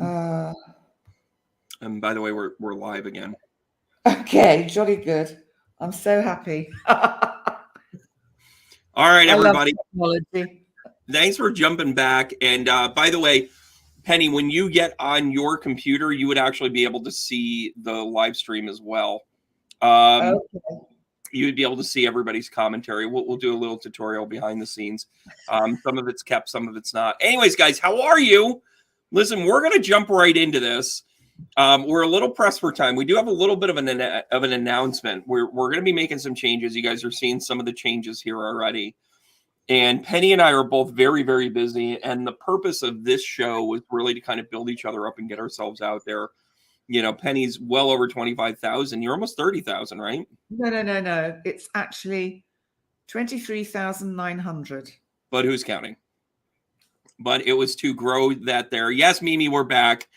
Uh, And by the way, we're live again. okay, jolly good. I'm so happy. All right, everybody. Technology. Thanks for jumping back. And by the way, Penny, when you get on your computer, you would actually be able to see the live stream as well. Okay. You would be able to see everybody's commentary. We'll do a little tutorial behind the scenes. Some of it's kept, some of it's not. Anyways, guys, how are you? Listen, we're going to jump right into this. We're a little pressed for time. We do have a little bit of an announcement. We're going to be making some changes. You guys are seeing some of the changes here already. And Penny and I are both very, very busy. And the purpose of this show was really to kind of build each other up and get ourselves out there. You know, Penny's well over 25,000. You're almost 30,000, right? No. It's actually 23,900. But who's counting? But it was to grow that there. Yes, Mimi, we're back.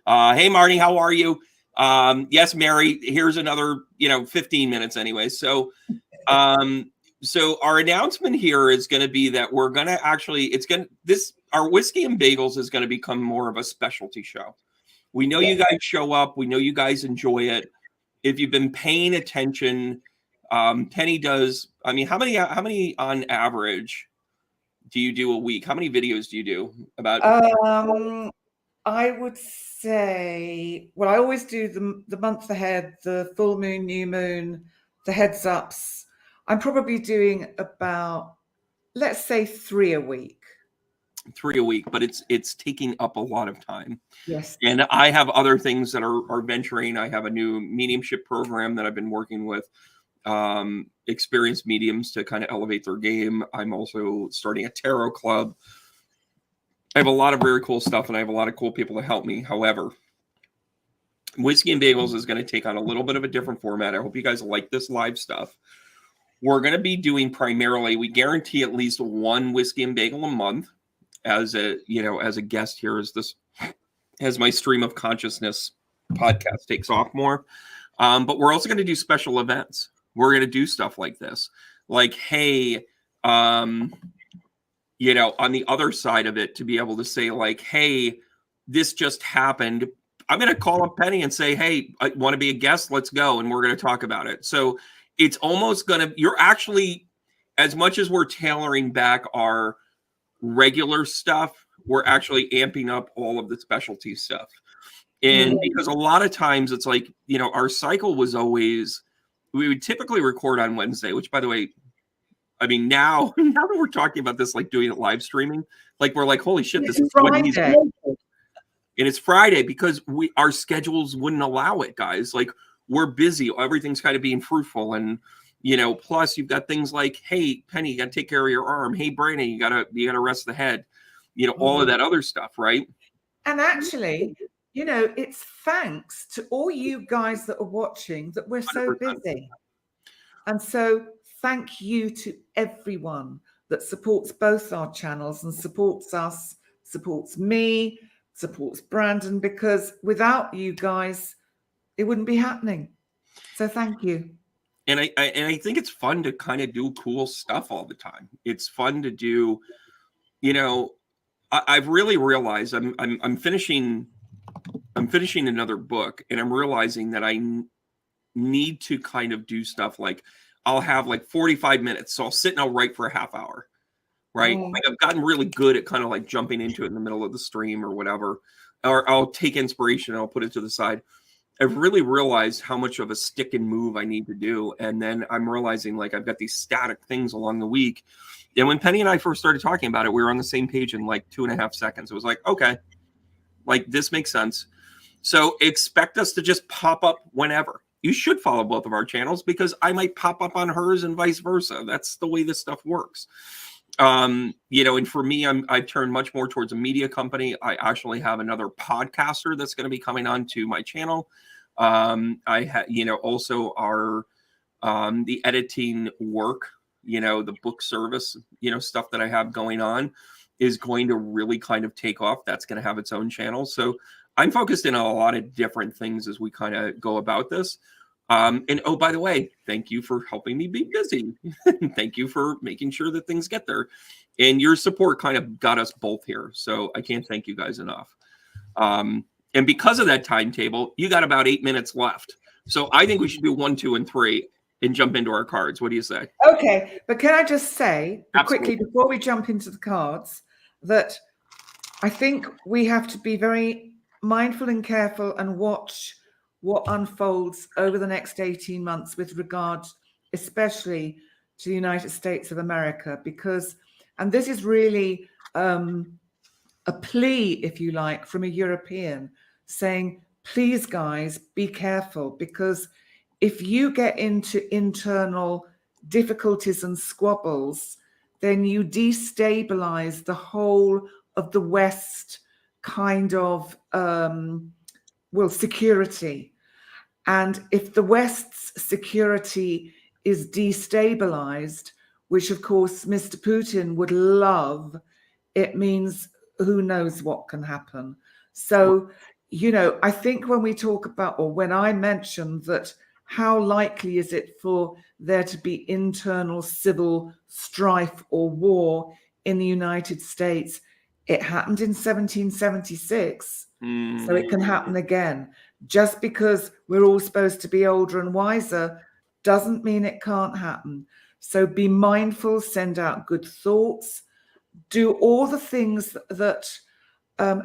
Hey, Marty, how are you? Yes, Mary, here's another, 15 minutes anyway. So, so our announcement here is going to be that we're going to actually, our Whiskey and Bagels is going to become more of a specialty show. We know you guys show up. We know you guys enjoy it. If you've been paying attention, Penny does, I mean, how many on average do you do a week? How many videos do you do about? I would say, well, I always do the month ahead, the full moon, new moon, the heads ups. I'm probably doing about, let's say, 3 a week. 3 a week, but it's taking up a lot of time. Yes. And I have other things that are venturing. I have a new mediumship program that I've been working with experienced mediums to kind of elevate their game. I'm also starting a tarot club. I have a lot of very cool stuff, and I have a lot of cool people to help me. However, Whiskey and Bagels is going to take on a little bit of a different format. I hope you guys like this live stuff. We're going to be doing primarily, we guarantee at least one Whiskey and Bagel a month as a guest here as my stream of consciousness podcast takes off more. But we're also going to do special events. We're going to do stuff like this. Like, hey, on the other side of it, to be able to say like, hey, this just happened. I'm going to call up Penny and say, hey, I want to be a guest. Let's go. And we're going to talk about it. So it's almost going to, you're actually, as much as we're tailoring back our regular stuff, we're actually amping up all of the specialty stuff. And because a lot of times it's like, our cycle was always, we would typically record on Wednesday, which by the way, I mean, now that we're talking about this, like doing it live streaming, like we're like, holy shit, this is Friday. And it's Friday because our schedules wouldn't allow it, guys. Like we're busy. Everything's kind of being fruitful. And, plus you've got things like, hey, Penny, you got to take care of your arm. Hey, Brandon, you got to rest the head, all of that other stuff. Right. And actually, it's thanks to all you guys that are watching that we're so 100%. busy. And so thank you to everyone that supports both our channels and supports us, supports me, supports Brandon, because without you guys, it wouldn't be happening. So thank you. And I think it's fun to kind of do cool stuff all the time. It's fun to do, I've really realized I'm finishing another book, and I'm realizing that I need to kind of do stuff like I'll have like 45 minutes. So I'll sit and I'll write for a half hour, right? Like I've gotten really good at kind of like jumping into it in the middle of the stream or whatever, or I'll take inspiration and I'll put it to the side. I've really realized how much of a stick and move I need to do. And then I'm realizing like I've got these static things along the week. And when Penny and I first started talking about it, we were on the same page in like 2.5 seconds. It was like, okay, like this makes sense. So expect us to just pop up whenever. You should follow both of our channels because I might pop up on hers and vice versa. That's the way this stuff works. And for me, I've turned much more towards a media company. I actually have another podcaster that's going to be coming on to my channel. I also our the editing work, the book service, stuff that I have going on is going to really kind of take off. That's going to have its own channel. So I'm focused in on a lot of different things as we kind of go about this. And oh, by the way, thank you for helping me be busy. Thank you for making sure that things get there. And your support kind of got us both here. So I can't thank you guys enough. And because of that timetable, you got about 8 minutes left. So I think we should do 1, 2, and 3 and jump into our cards. What do you say? Okay, but can I just say Absolutely. quickly before we jump into the cards that I think we have to be very mindful and careful and watch what unfolds over the next 18 months with regard especially to the United States of America, because, and this is really a plea, if you like, from a European saying, please guys, be careful, because if you get into internal difficulties and squabbles, then you destabilize the whole of the West kind of, security. And if the West's security is destabilized, which of course Mr. Putin would love, it means who knows what can happen. So, I think when we talk about, or when I mentioned that, how likely is it for there to be internal civil strife or war in the United States? It happened in 1776, so it can happen again. Just because we're all supposed to be older and wiser doesn't mean it can't happen. So be mindful, send out good thoughts, do all the things that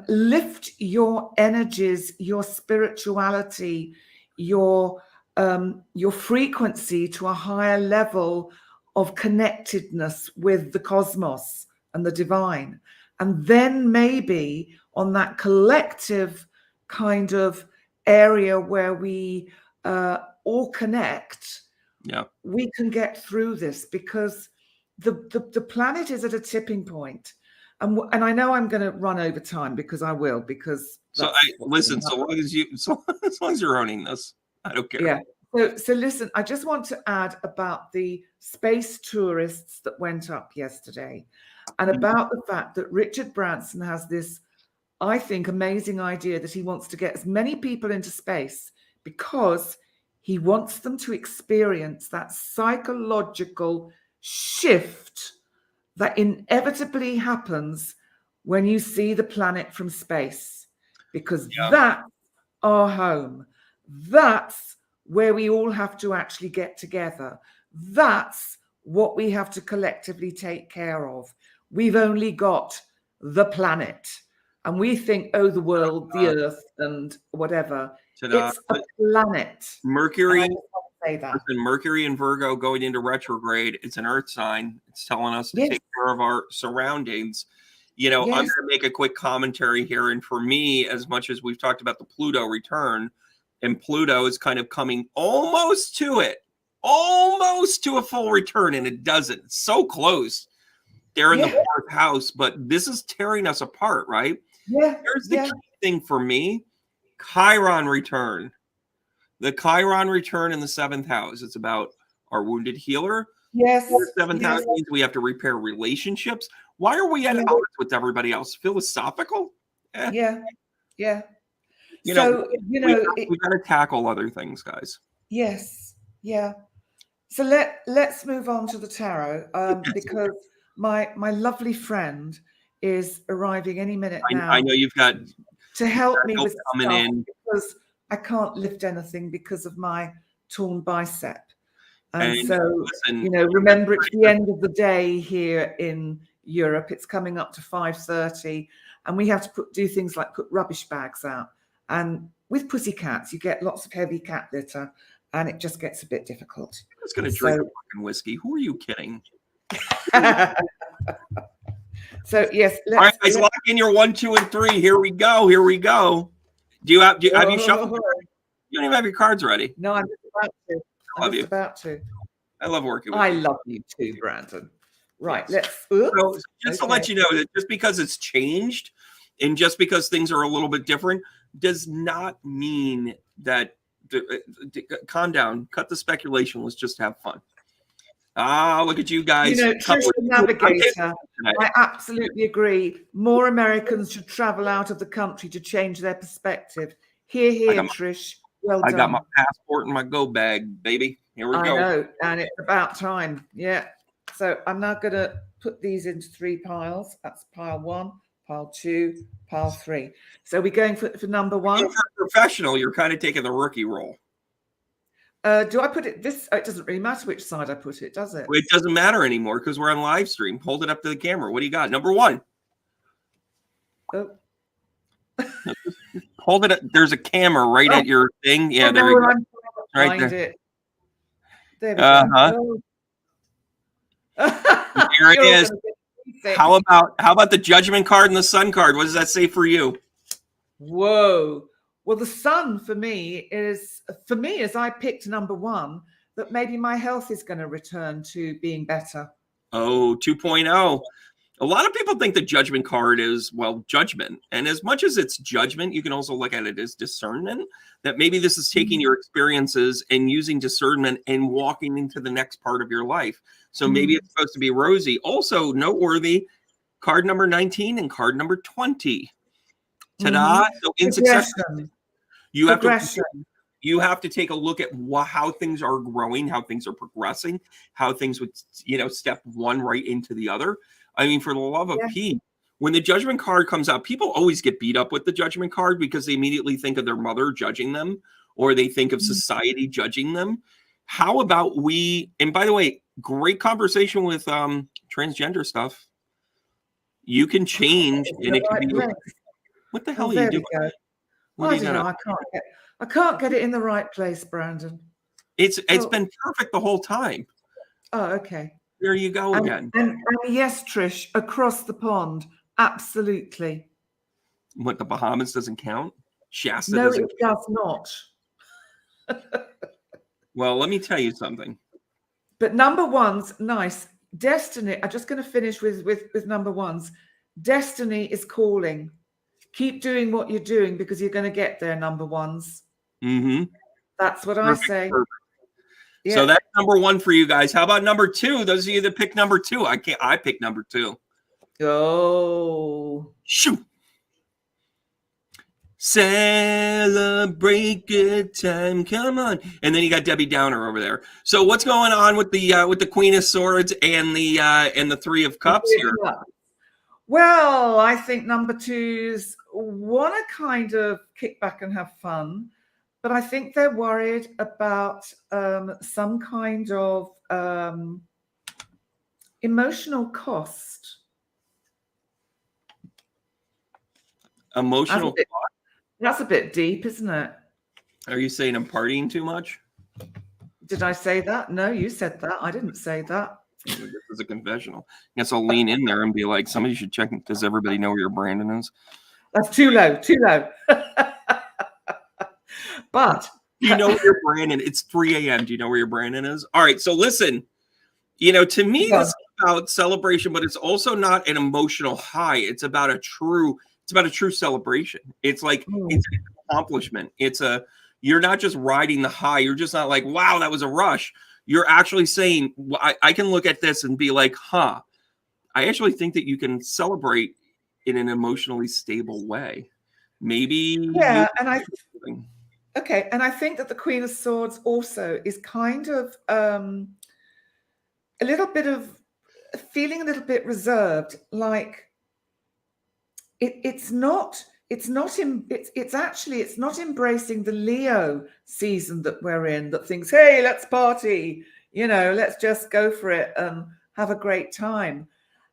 lift your energies, your spirituality, your frequency to a higher level of connectedness with the cosmos and the divine. And then maybe on that collective kind of area where we all connect, we can get through this, because the planet is at a tipping point. And I know I'm going to run over time, because I will, because listen, so long as you're owning this, I don't care. Yeah. So listen, I just want to add about the space tourists that went up yesterday, and about the fact that Richard Branson has this, I think, amazing idea that he wants to get as many people into space because he wants them to experience that psychological shift that inevitably happens when you see the planet from space, because that's our home. That's where we all have to actually get together. That's what we have to collectively take care of. We've only got the planet, and we think, oh, the world, the earth, and whatever. It's a planet. Mercury, say that. Mercury and Virgo going into retrograde. It's an earth sign. It's telling us to take care of our surroundings. I'm going to make a quick commentary here. And for me, as much as we've talked about the Pluto return, and Pluto is kind of coming almost to a full return, and it doesn't. It's so close. They're in the 4th house, but this is tearing us apart, right? Yeah. Here's the key thing for me. Chiron return. The Chiron return in the 7th house. It's about our wounded healer. Yes. The 7th house means we have to repair relationships. Why are we at odds with everybody else? Philosophical? Yeah. We got to tackle other things, guys. Yes. Yeah. So let's move on to the tarot, because my lovely friend is arriving any minute now. I know you've got to help me with coming stuff, in, because I can't lift anything because of my torn bicep. And so, remember, it's the end of the day here in Europe. It's coming up to 5:30, and we have to do things like put rubbish bags out. And with pussycats, you get lots of heavy cat litter, and it just gets a bit difficult. I was going to drink fucking whiskey. Who are you kidding? So yes, all right, guys, lock in your 1, 2, and 3. Here we go. Have you shuffled? You don't even have your cards ready. No, I'm just about to. I love working with you. I you. love you too, Brandon. Right, let's. Just to let you know that just because it's changed, and just because things are a little bit different, does not mean that. Calm down. Cut the speculation. Let's just have fun. Look at you guys. Trish the Navigator, I absolutely agree. More Americans should travel out of the country to change their perspective. Hear, Trish. Well done. I got my passport and my go bag, baby. Here we go. I know, and it's about time. Yeah. So I'm now going to put these into 3 piles. That's pile 1, pile 2, pile 3. So we're going for number 1. If you're a professional, you're kind of taking the rookie role. Do I put it this? Oh, it doesn't really matter which side I put it, does it? It doesn't matter anymore because we're on live stream. Hold it up to the camera. What do you got? Number 1. Oh. Hold it up. There's a camera right at your thing. Yeah, there you go. Right there. There we go. Here it is. How about the judgment card and the sun card? What does that say for you? Whoa. Well, the sun for me is I picked number 1, that maybe my health is going to return to being better. Oh, 2.0. A lot of people think the judgment card is, well, judgment. And as much as it's judgment, you can also look at it as discernment, that maybe this is taking your experiences and using discernment and walking into the next part of your life. So maybe it's supposed to be rosy. Also noteworthy, card number 19 and card number 20. Ta-da. So in succession, you have to take a look at how things are growing, how things are progressing, how things would, step one right into the other. I mean, for the love of Pete, when the judgment card comes out, people always get beat up with the judgment card because they immediately think of their mother judging them, or they think of society judging them. How about and by the way, great conversation with transgender stuff. You can change and it can be. What the hell are you doing? I don't know. I can't get it in the right place, Brandon. It's been perfect the whole time. Oh, okay. There you go again. And yes, Trish, across the pond, absolutely. What, the Bahamas doesn't count? Shasta no, doesn't it does not. Well, let me tell you something. But number 1's nice. Destiny. I'm just going to finish with number 1's. Destiny is calling. Keep doing what you're doing because you're going to get there, number 1's. Mm-hmm. That's what I say. Perfect. Yeah. So that's number 1 for you guys. How about number 2? Those of you that pick number 2. I picked number 2. Oh. Shoot. Celebrate good time. Come on. And then you got Debbie Downer over there. So what's going on with the Queen of Swords and the 3 of Cups here? Well, I think number 2's want to kind of kick back and have fun. But I think they're worried about some kind of emotional cost. Emotional cost? That's a bit deep, isn't it? Are you saying I'm partying too much? Did I say that? No, you said that. I didn't say that. This is a confessional. I guess I'll lean in there and be like, somebody should check. Does everybody know where your Brandon is? That's too low. Too low. But do you know where your Brandon? It's 3 a.m. Do you know where your Brandon is? All right. So listen, to me, this is about celebration, but it's also not an emotional high. It's about a true celebration. It's like it's an accomplishment. You're not just riding the high. You're just not like, wow, that was a rush. You're actually saying, I can look at this and be like, I actually think that you can celebrate in an emotionally stable way. Maybe. Yeah. Okay, and I think that the Queen of Swords also is kind of a little bit of feeling a little bit reserved, like it's not embracing the Leo season that we're in, that thinks, hey, let's party, let's just go for it and have a great time.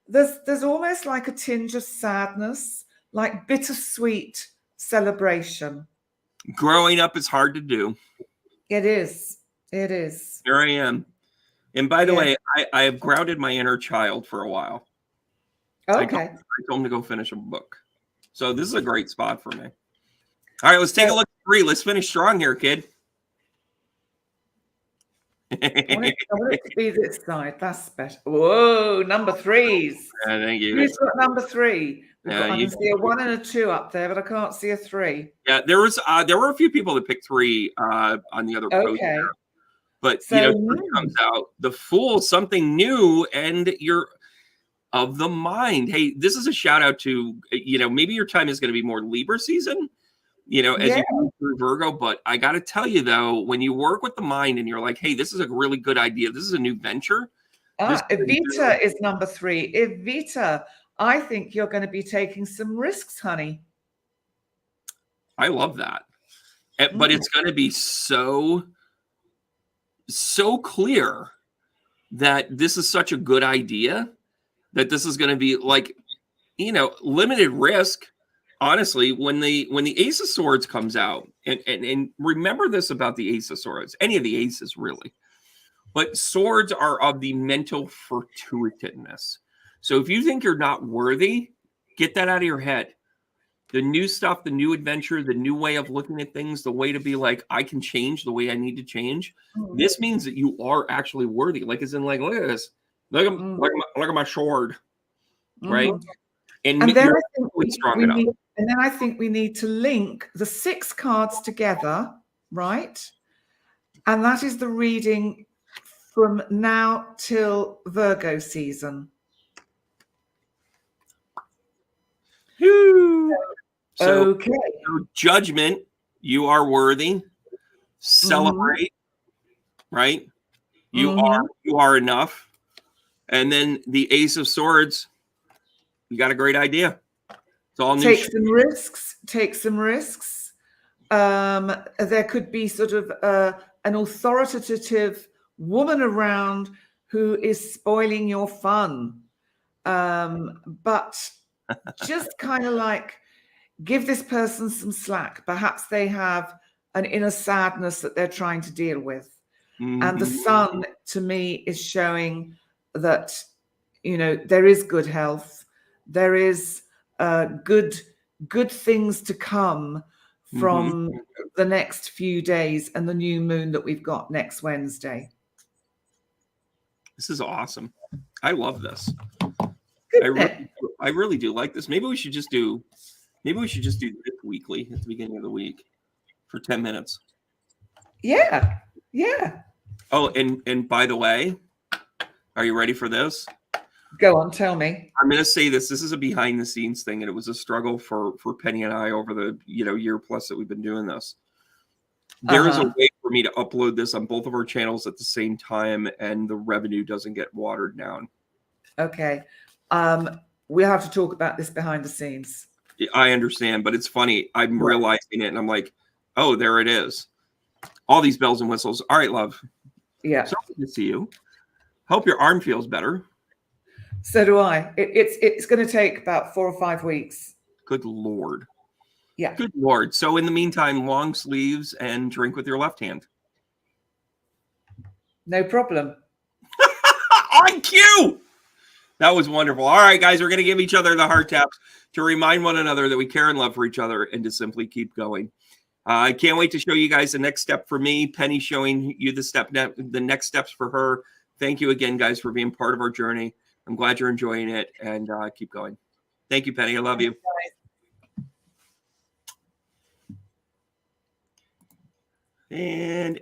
There's almost like a tinge of sadness, like bittersweet celebration. Growing up is hard to do. It is. Here I am. And by the way, I have grounded my inner child for a while. Okay. I told him to go finish a book. So this is a great spot for me. All right, let's take a look at 3. Let's finish strong here, kid. I want it to be this side. That's special. Whoa, number 3s. Thank you. Who's got number 3? I can see a 1 and a 2 up there, but I can't see a 3. Yeah, there were a few people that picked 3 on the other post there. But so, 3 comes out. The Fool, something new, and you're of the mind. Hey, this is a shout out to maybe your time is going to be more Libra season, as you go through Virgo. But I got to tell you though, when you work with the mind and you're like, hey, this is a really good idea. This is a new venture. Evita is number 3. Evita. I think you're going to be taking some risks, honey. I love that. But it's going to be so clear that this is such a good idea, that this is going to be like, limited risk. Honestly, when the Ace of Swords comes out, and remember this about the Ace of Swords, any of the aces really, but swords are of the mental fortuitousness. So if you think you're not worthy, get that out of your head. The new stuff, the new adventure, the new way of looking at things, the way to be like, I can change the way I need to change. This means that you are actually worthy. Like, as in, like, look at this. Look at my sword. Right? And then I think we need to link the 6 cards together, right? And that is the reading from now till Virgo season. So, okay. Judgment, you are worthy. Celebrate, right? You are enough. And then the Ace of Swords, you got a great idea. It's all new. Take some risks. There could be sort of an authoritative woman around who is spoiling your fun. But just kind of like give this person some slack. Perhaps they have an inner sadness that they're trying to deal with. And the sun, to me, is showing that, there is good health. There is good things to come from the next few days and the new moon that we've got next Wednesday. This is awesome. I love this. I really do like this. Maybe we should just do this weekly at the beginning of the week for 10 minutes. Yeah. Oh, and by the way, are you ready for this? Go on, tell me. I'm going to say this. This is a behind the scenes thing, and it was a struggle for Penny and I over the year plus that we've been doing this. There is a way for me to upload this on both of our channels at the same time, and the revenue doesn't get watered down. Okay. We have to talk about this behind the scenes. I understand, but it's funny. I'm realizing it, and I'm like, oh, there it is. All these bells and whistles. All right, love. Yeah. So good to see you. Hope your arm feels better. So do I. It's going to take about 4 or 5 weeks. Good Lord. Yeah. Good Lord. So in the meantime, long sleeves and drink with your left hand. No problem. On cue. That was wonderful. All right, guys, we're going to give each other the heart taps to remind one another that we care and love for each other and to simply keep going. I can't wait to show you guys the next step for me. Penny showing you the next steps for her. Thank you again, guys, for being part of our journey. I'm glad you're enjoying it, and keep going. Thank you, Penny. I love you. And